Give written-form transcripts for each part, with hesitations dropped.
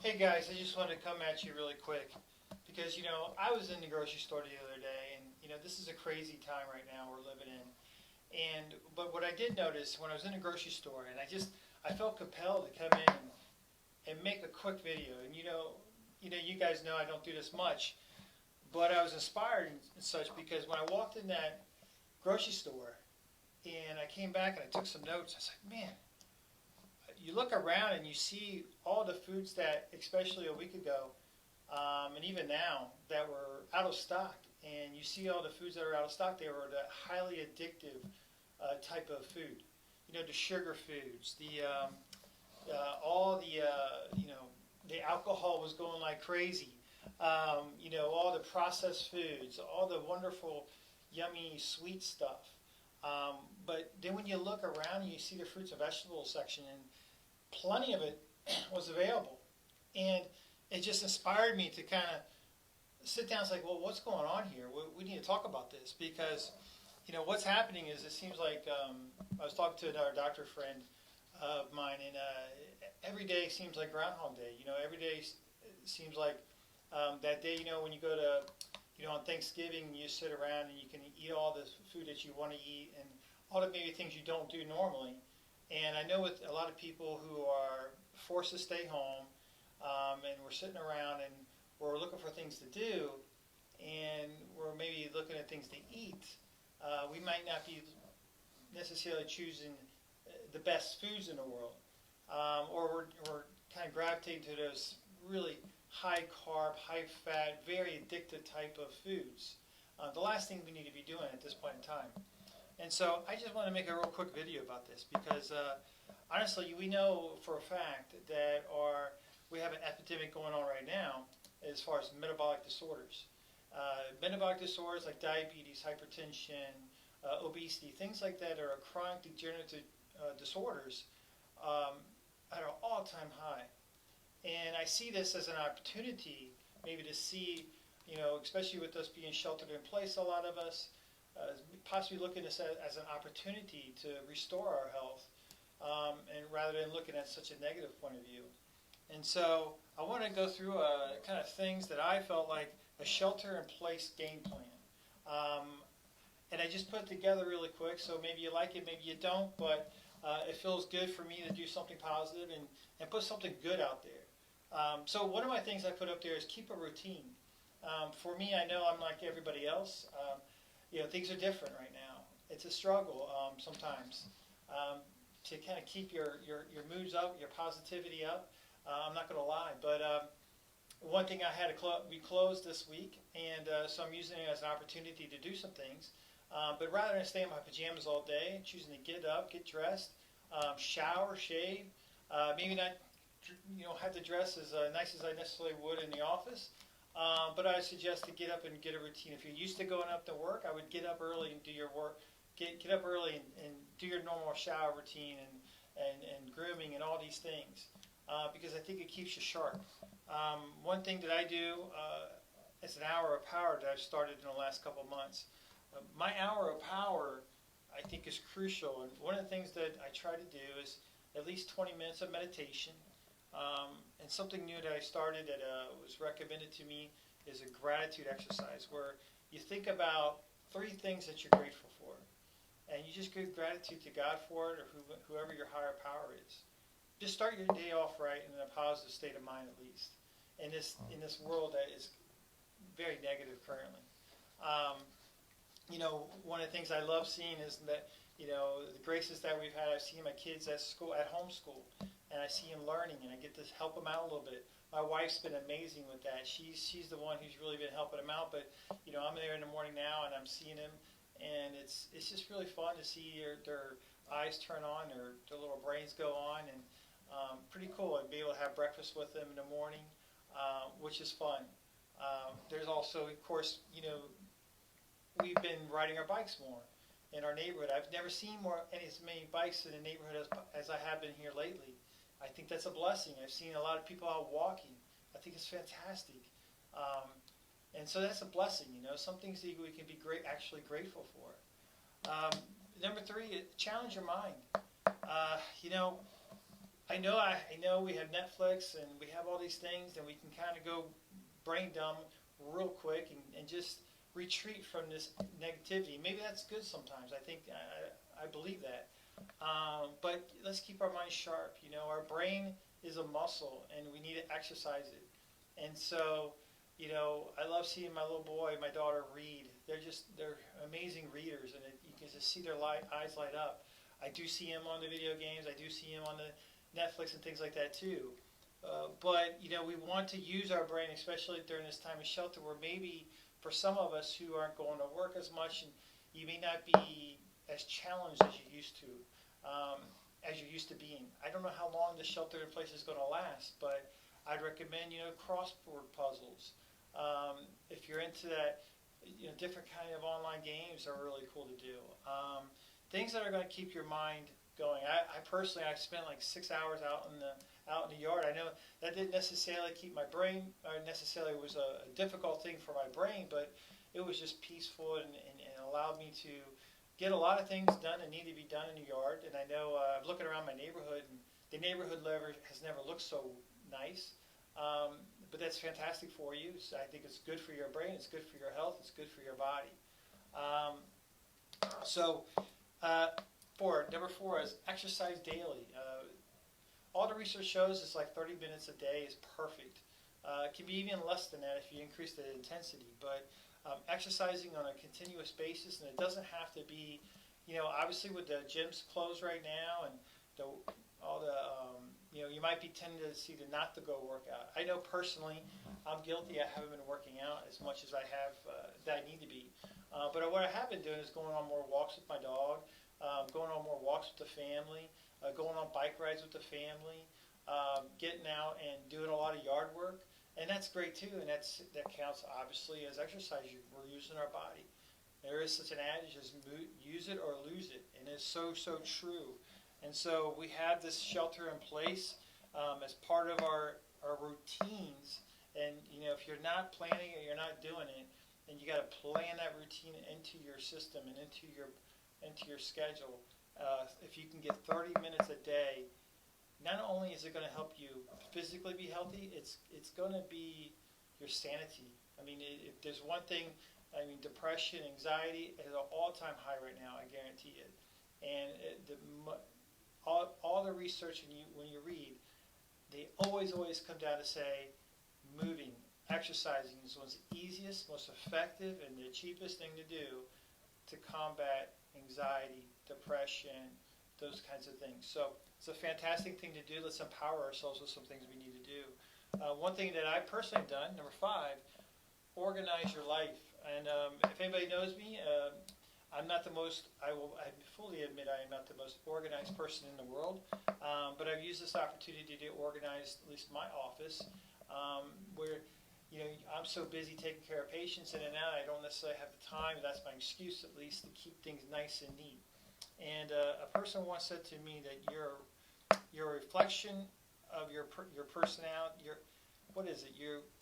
Hey guys, I just wanted to come at you really quick because I was in the grocery store the other day, and this is a crazy time right now we're living in. And but what I did notice when I was in the grocery store, and I felt compelled to come in and make a quick video. And you guys know I don't do this much, but I was inspired and such because when I walked in that grocery store and I came back and I took some notes, I was like, man, you look around and you see all the foods that, especially a week ago, and even now, that were out of stock. And you see all the foods that are out of stock. They were the highly addictive type of food. The sugar foods, the all the the alcohol was going like crazy. All the processed foods, all the wonderful, yummy, sweet stuff. But then when you look around, you see the fruits and vegetables section, and plenty of it was available. And it just inspired me to kind of sit down and say, well, what's going on here? We need to talk about this because, what's happening is it seems like I was talking to another doctor friend of mine, and every day seems like Groundhog Day. Every day seems like that day, when you go to, on Thanksgiving, you sit around and you can eat all the food that you want to eat and all the maybe things you don't do normally. And I know with a lot of people who are forced to stay home, and we're sitting around and we're looking for things to do, and we're maybe looking at things to eat, we might not be necessarily choosing the best foods in the world, or we're kind of gravitating to those really high carb, high fat, very addictive type of foods. The last thing we need to be doing at this point in time. And so I just want to make a real quick video about this because honestly, we know for a fact that we have an epidemic going on right now as far as metabolic disorders. Metabolic disorders like diabetes, hypertension, obesity, things like that are chronic degenerative disorders at an all-time high. And I see this as an opportunity maybe to see, especially with us being sheltered in place, a lot of us, possibly looking at this as an opportunity to restore our health, and rather than looking at such a negative point of view. And so I want to go through kind of things that I felt like a shelter-in-place game plan. Um, and I just put it together really quick, so maybe you like it, maybe you don't, but it feels good for me to do something positive and put something good out there. So one of my things I put up there is keep a routine. For me, I know I'm like everybody else. Things are different right now. It's a struggle sometimes to kind of keep your moods up, your positivity up. I'm not going to lie, but one thing I had to we closed this week, and so I'm using it as an opportunity to do some things. But rather than stay in my pajamas all day, choosing to get up, get dressed, shower, shave, maybe not have to dress as nice as I necessarily would in the office. But I suggest to get up and get a routine. If you're used to going up to work, I would get up early and do your work. Get up early and do your normal shower routine and grooming and all these things because I think it keeps you sharp. One thing that I do is an hour of power that I've started in the last couple of months. My hour of power, I think, is crucial. And one of the things that I try to do is at least 20 minutes of meditation. And something new that I started that was recommended to me is a gratitude exercise where you think about three things that you're grateful for. And you just give gratitude to God for it or whoever your higher power is. Just start your day off right in a positive state of mind at least in this world that is very negative currently. Um, One of the things I love seeing is that, the graces that we've had. I've seen my kids at school, at home school, and I see them learning, and I get to help them out a little bit. My wife's been amazing with that. She's the one who's really been helping them out. But I'm there in the morning now, and I'm seeing them, and it's just really fun to see their eyes turn on, their little brains go on, and pretty cool. I'd be able to have breakfast with them in the morning, which is fun. There's also, of course, we've been riding our bikes more in our neighborhood. I've never seen as many bikes in the neighborhood as I have been here lately. I think that's a blessing. I've seen a lot of people out walking. I think it's fantastic. And so that's a blessing, some things that we can be actually grateful for. Number three, challenge your mind. Uh, you know, I know we have Netflix and we have all these things, and we can kind of go brain dumb real quick and just retreat from this negativity. Maybe that's good sometimes. I believe that. But let's keep our minds sharp. You know, our brain is a muscle, and we need to exercise it. And so, you know, I love seeing my little boy, my daughter read. They're amazing readers, and you can just see their eyes light up. I do see him on the video games. I do see him on the Netflix and things like that too. But you know, we want to use our brain, especially during this time of shelter, where maybe for some of us who aren't going to work as much, and you may not be as challenged as you're used to being. I don't know how long the shelter in place is going to last, but I'd recommend, you know, crossword puzzles. If you're into that, you know, different kind of online games are really cool to do. Things that are going to keep your mind going. I personally, I spent like 6 hours out in the yard. I know that didn't necessarily keep my brain, or necessarily was a difficult thing for my brain, but it was just peaceful and allowed me to get a lot of things done that need to be done in the yard. And I know I'm looking around my neighborhood, and the neighborhood has never looked so nice. But that's fantastic for you. So I think it's good for your brain. It's good for your health. It's good for your body. So number four is exercise daily. All the research shows it's like 30 minutes a day is perfect. It can be even less than that if you increase the intensity. But exercising on a continuous basis, and it doesn't have to be, you know, obviously with the gyms closed right now and all the you know, you might be tendency to not to go work out. I know personally, I'm guilty. I haven't been working out as much as I have that I need to be. But what I have been doing is going on more walks with my dog, going on more walks with the family, going on bike rides with the family, getting out and doing a lot of yard work. And that's great too, and that counts obviously as exercise. We're using our body. There is such an adage as use it or lose it, and it's so true. And so we have this shelter in place as part of our routines. And you know, if you're not planning or you're not doing it, then you got to plan that routine into your system and into your schedule. If you can get 30 minutes a day, not only is it going to help you physically be healthy, it's going to be your sanity. I mean, if there's one thing, I mean, depression, anxiety is at an all-time high right now. I guarantee it. And all the research when you read, they always come down to say moving, exercising is one of the easiest, most effective, and the cheapest thing to do to combat anxiety, depression, those kinds of things. So it's a fantastic thing to do. Let's empower ourselves with some things we need to do. One thing that I personally have done, number 5, organize your life. And if anybody knows me, I'm not the most, I fully admit I am not the most organized person in the world, but I've used this opportunity to organize at least my office, where, you know, I'm so busy taking care of patients in and out, I don't necessarily have the time. That's my excuse, at least, to keep things nice and neat. And a person once said to me that you're a reflection of your personality. What is it?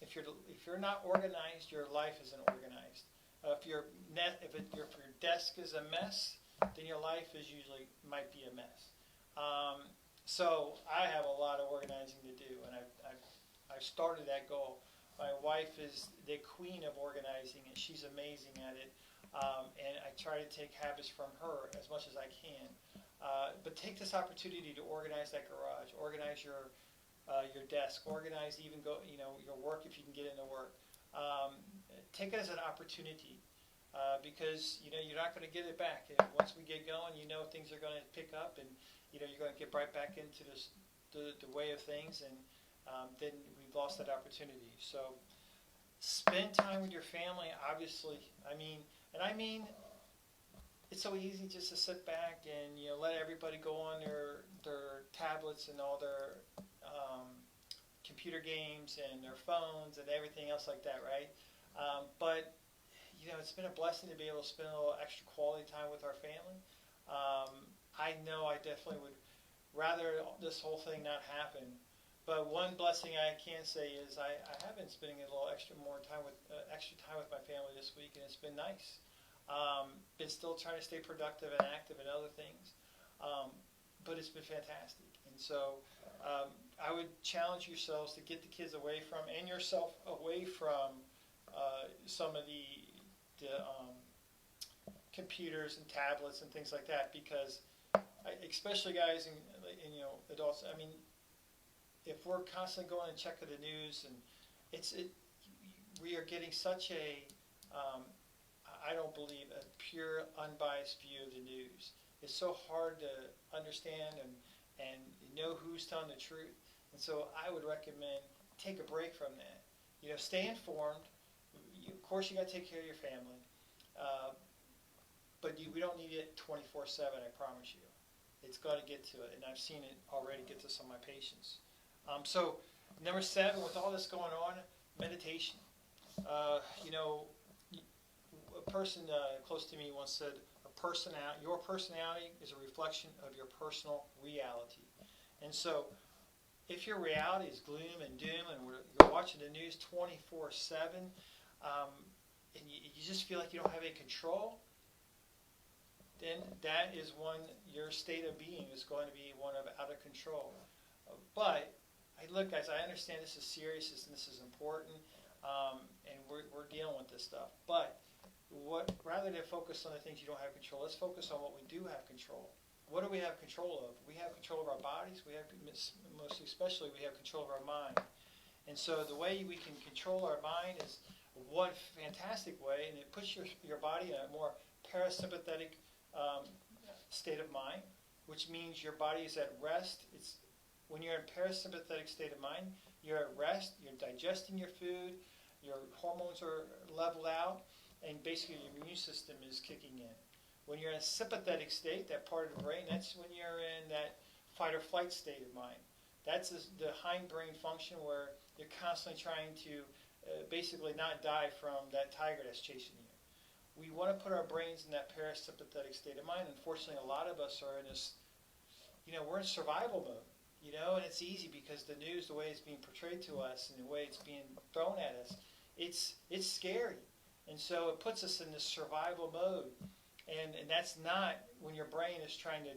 If you're not organized, your life isn't organized. If your desk is a mess, then your life might be a mess. So I have a lot of organizing to do, and I've started that goal. My wife is the queen of organizing, and she's amazing at it. And I try to take habits from her as much as I can. But take this opportunity to organize that garage, organize your desk, organize even your work if you can get into work. Take it as an opportunity because you're not going to get it back. And once we get going, things are going to pick up, and you're going to get right back into the way of things, and then we've lost that opportunity. So spend time with your family. Obviously, I mean, it's so easy just to sit back and let everybody go on their tablets and all their computer games and their phones and everything else like that, right? But it's been a blessing to be able to spend a little extra quality time with our family. I know I definitely would rather this whole thing not happen. But one blessing I can say is I have been spending a little extra time with my family this week, and it's been nice. Been still trying to stay productive and active in other things, but it's been fantastic. And And so I would challenge yourselves to get the kids away from, and yourself away from some of the computers and tablets and things like that, because especially guys and adults. I mean, if we're constantly going and checking the news, and we are getting such a I don't believe a pure, unbiased view of the news. It's so hard to understand and know who's telling the truth. And so I would recommend take a break from that. Stay informed. Of course, you got to take care of your family, but we don't need it 24/7. I promise you, it's got to get to it, and I've seen it already get to some of my patients. So number 7, with all this going on, meditation. A person close to me once said, your personality is a reflection of your personal reality. And so if your reality is gloom and doom and you're watching the news 24/7, and you just feel like you don't have any control, then that is your state of being is going to be one of out of control. But look, guys, I understand this is serious and this is important, and we're dealing with this stuff. But rather than focus on the things you don't have control, let's focus on what we do have control. What do we have control of? We have control of our bodies. We have, most especially, we have control of our mind. And so the way we can control our mind is one fantastic way, and it puts your body in a more parasympathetic state of mind, which means your body is at rest. When you're in parasympathetic state of mind, you're at rest, you're digesting your food, your hormones are leveled out, and basically your immune system is kicking in. When you're in a sympathetic state, that part of the brain, that's when you're in that fight or flight state of mind. That's the hindbrain function where you're constantly trying to basically not die from that tiger that's chasing you. We want to put our brains in that parasympathetic state of mind. Unfortunately, a lot of us are in this, we're in survival mode, and it's easy because the news, the way it's being portrayed to us and the way it's being thrown at us, it's scary. And so it puts us in this survival mode. And that's not when your brain is trying to,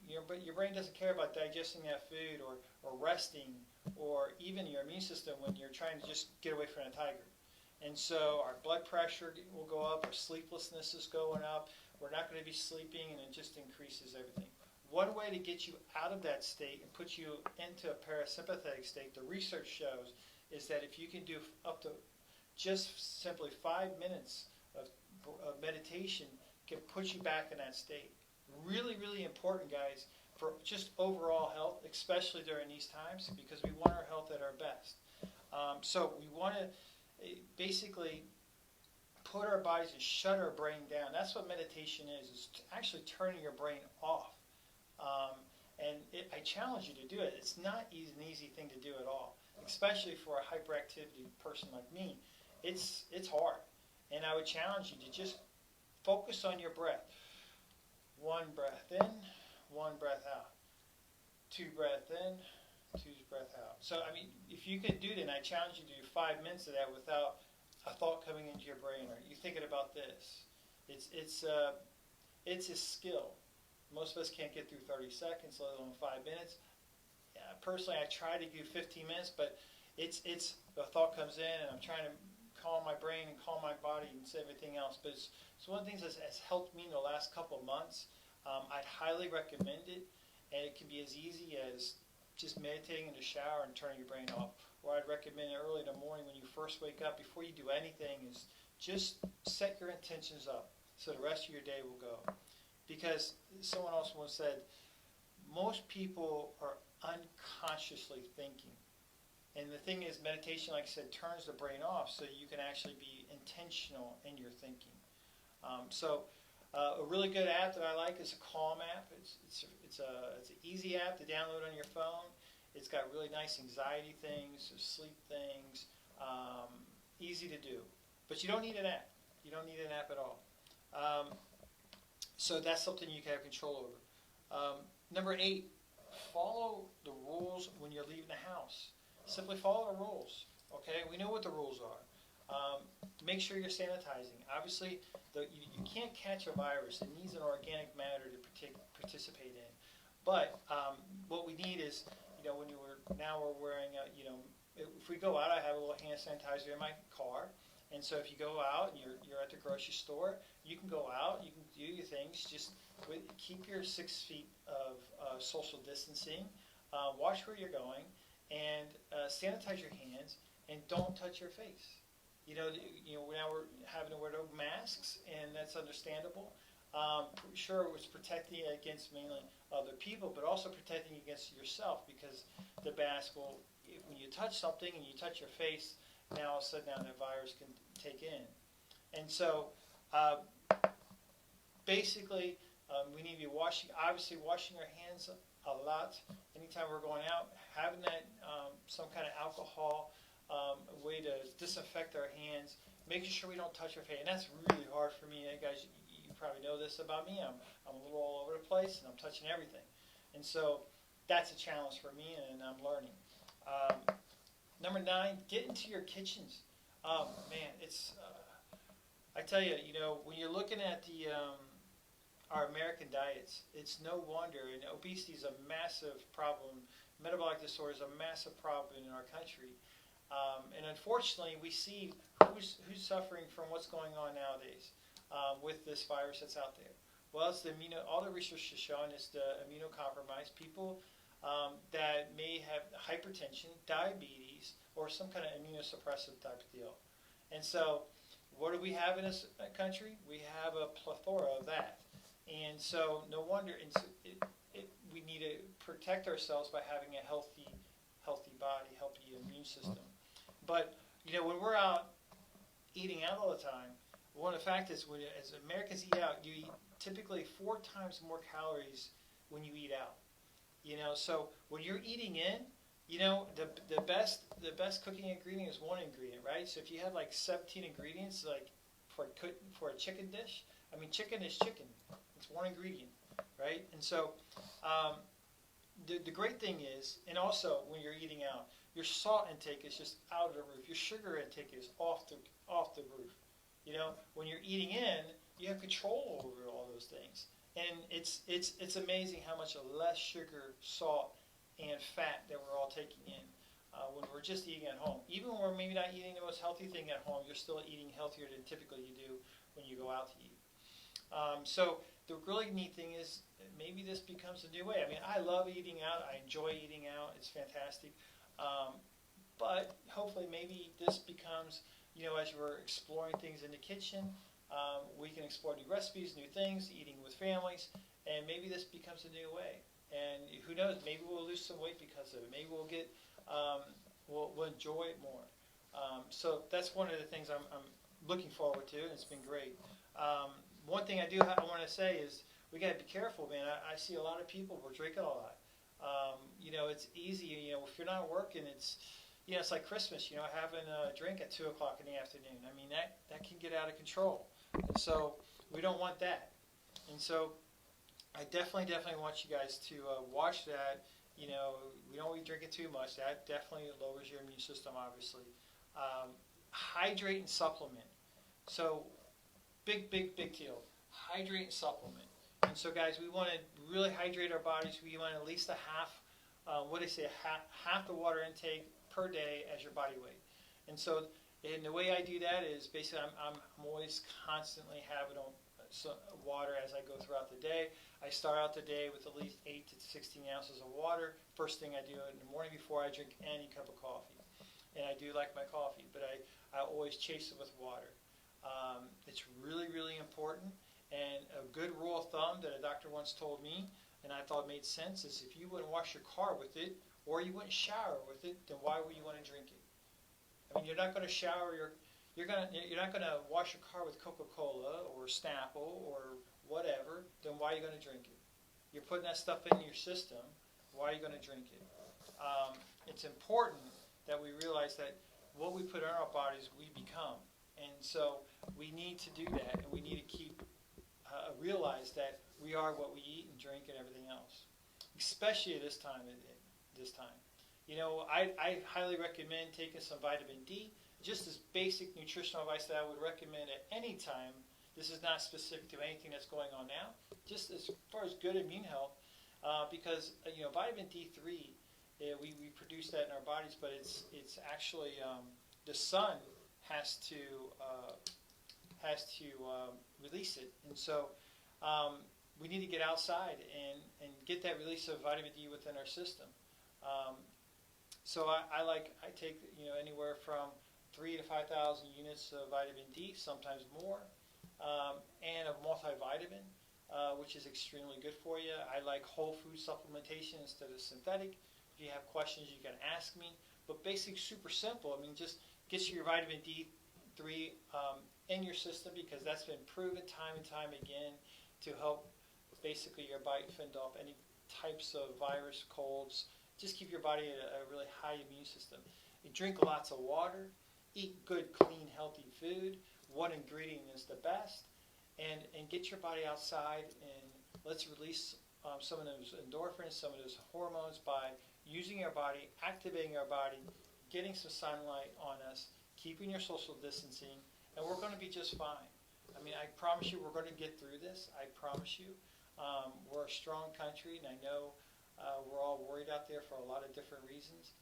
your brain doesn't care about digesting that food or resting, or even your immune system when you're trying to just get away from a tiger. And so our blood pressure will go up, our sleeplessness is going up, we're not going to be sleeping, and it just increases everything. One way to get you out of that state and put you into a parasympathetic state, the research shows, is that if you can do up to just simply 5 minutes of meditation, can put you back in that state. Really, really important, guys, for just overall health, especially during these times, because we want our health at our best. So we want to basically put our bodies and shut our brain down. That's what meditation is actually turning your brain off. I challenge you to do it. It's not an easy thing to do at all, especially for a hyperactivity person like me. It's hard. And I would challenge you to just focus on your breath. 1 breath in, 1 breath out. 2 breath in, 2 breath out. So, if you can do that, and I challenge you to do 5 minutes of that without a thought coming into your brain, or you thinking about this. It's a skill. Most of us can't get through 30 seconds, let alone 5 minutes. Personally, I try to do 15 minutes, but it's the thought comes in, and I'm trying to calm my brain and calm my body and everything else. But it's one of the things that has helped me in the last couple of months. I'd highly recommend it, and it can be as easy as just meditating in the shower and turning your brain off. Or I'd recommend it early in the morning when you first wake up, before you do anything, is just set your intentions up so the rest of your day will go. Because someone else once said, most people are unconsciously thinking. And the thing is, meditation, like I said, turns the brain off so you can actually be intentional in your thinking. A really good app that I like is a Calm app. It's an easy app to download on your phone. It's got really nice anxiety things, sleep things, easy to do. But you don't need an app. You don't need an app at all. So that's something you can have control over. Number 8, follow the rules when you're leaving the house. Simply follow the rules. Okay, we know what the rules are. Make sure you're sanitizing. Obviously, you can't catch a virus. It needs an organic matter to participate in. But what we need is, when now we're wearing, if we go out, I have a little hand sanitizer in my car. And so if you go out and you're at the grocery store, you can go out, you can do your things, just keep your 6 feet of social distancing, watch where you're going, and sanitize your hands, and don't touch your face. Now we're having to wear masks, and that's understandable. Sure, it was protecting against mainly other people, but also protecting against yourself, because the mask will, when you touch something and you touch your face, now all of a sudden now the virus can take in. And so basically we need to be washing our hands a lot anytime we're going out, having that some kind of alcohol way to disinfect our hands, making sure we don't touch our face. And that's really hard for me. Guys, you probably know this about me. I'm a little all over the place, and I'm touching everything. And so that's a challenge for me, and I'm learning. Number 9, get into your kitchens. Man, it's I tell you, when you're looking at our American diets, it's no wonder, and obesity is a massive problem. Metabolic disorder is a massive problem in our country. And unfortunately, we see who's suffering from what's going on nowadays with this virus that's out there. Well, it's all the research is showing is the immunocompromised people that may have hypertension, diabetes, or some kind of immunosuppressive type of deal. And so, what do we have in this country? We have a plethora of that. And so, no wonder, we need to protect ourselves by having a healthy body, healthy immune system. But, when we're out eating out all the time, one of the facts is, as Americans eat out, you eat typically 4 times more calories when you eat out. So when you're eating in, the best cooking ingredient is 1 ingredient, right? So if you have like 17 ingredients, like for a chicken dish, chicken is chicken. It's 1 ingredient, right? And so the great thing is, and also when you're eating out, your salt intake is just out of the roof. Your sugar intake is off the roof. When you're eating in, you have control over all those things. And it's amazing how much less sugar, salt, and fat that we're all taking in when we're just eating at home. Even when we're maybe not eating the most healthy thing at home, you're still eating healthier than typically you do when you go out to eat. So the really neat thing is maybe this becomes a new way. I love eating out. I enjoy eating out. It's fantastic. But hopefully maybe this becomes, as we're exploring things in the kitchen, we can explore new recipes, new things, eating with families, and maybe this becomes a new way. And who knows? Maybe we'll lose some weight because of it. Maybe we'll get, we'll enjoy it more. So that's one of the things I'm looking forward to, and it's been great. One thing I want to say is we got to be careful, man. I see a lot of people who are drinking a lot. It's easy. If you're not working, it's like Christmas. Having a drink at 2 o'clock in the afternoon. That can get out of control. And so we don't want that. And so I definitely want you guys to watch that. We don't want you drinking too much. That definitely lowers your immune system, obviously. Hydrate and supplement. So big deal. Hydrate and supplement. And so, guys, we want to really hydrate our bodies. We want at least half the water intake per day as your body weight. And so, and the way I do that is basically I'm always constantly having water as I go throughout the day. I start out the day with at least 8 to 16 ounces of water. First thing I do in the morning before I drink any cup of coffee. And I do like my coffee, but I always chase it with water. It's really important. And a good rule of thumb that a doctor once told me, and I thought made sense, is if you wouldn't wash your car with it, or you wouldn't shower with it, then why would you want to drink it? You're not going to shower you're not going to wash your car with Coca-Cola or Snapple or whatever, then why are you going to drink it? You're putting that stuff in your system, why are you going to drink it? It's important that we realize that what we put in our bodies, we become. And so we need to do that, and we need to keep realize that we are what we eat and drink and everything else, especially at this time. I highly recommend taking some vitamin D, just as basic nutritional advice that I would recommend at any time. This is not specific to anything that's going on now. Just as far as good immune health, because vitamin D3, we produce that in our bodies, but it's actually the sun has to release it, and so we need to get outside and get that release of vitamin D within our system. So I take anywhere from 3,000 to 5,000 units of vitamin D, sometimes more, and of multivitamin, which is extremely good for you. I like whole food supplementation instead of synthetic. If you have questions, you can ask me. But basically, super simple. I mean, just get your vitamin D3 in your system, because that's been proven time and time again to help basically your body fend off any types of virus, colds. Just keep your body a really high immune system. You drink lots of water, eat good, clean, healthy food. One ingredient is the best, and get your body outside, and let's release some of those endorphins, some of those hormones by using our body, activating our body, getting some sunlight on us, keeping your social distancing, and we're going to be just fine. I mean, I promise you we're going to get through this. I promise you. We're a strong country, and I know we're all worried out there for a lot of different reasons.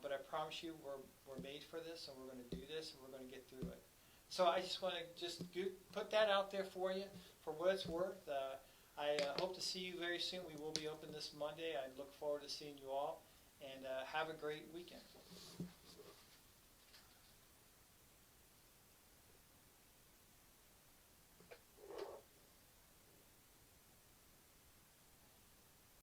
But I promise you we're made for this, and we're going to do this, and we're going to get through it. So I just want to put that out there for you for what it's worth. I hope to see you very soon. We will be open this Monday. I look forward to seeing you all, and have a great weekend.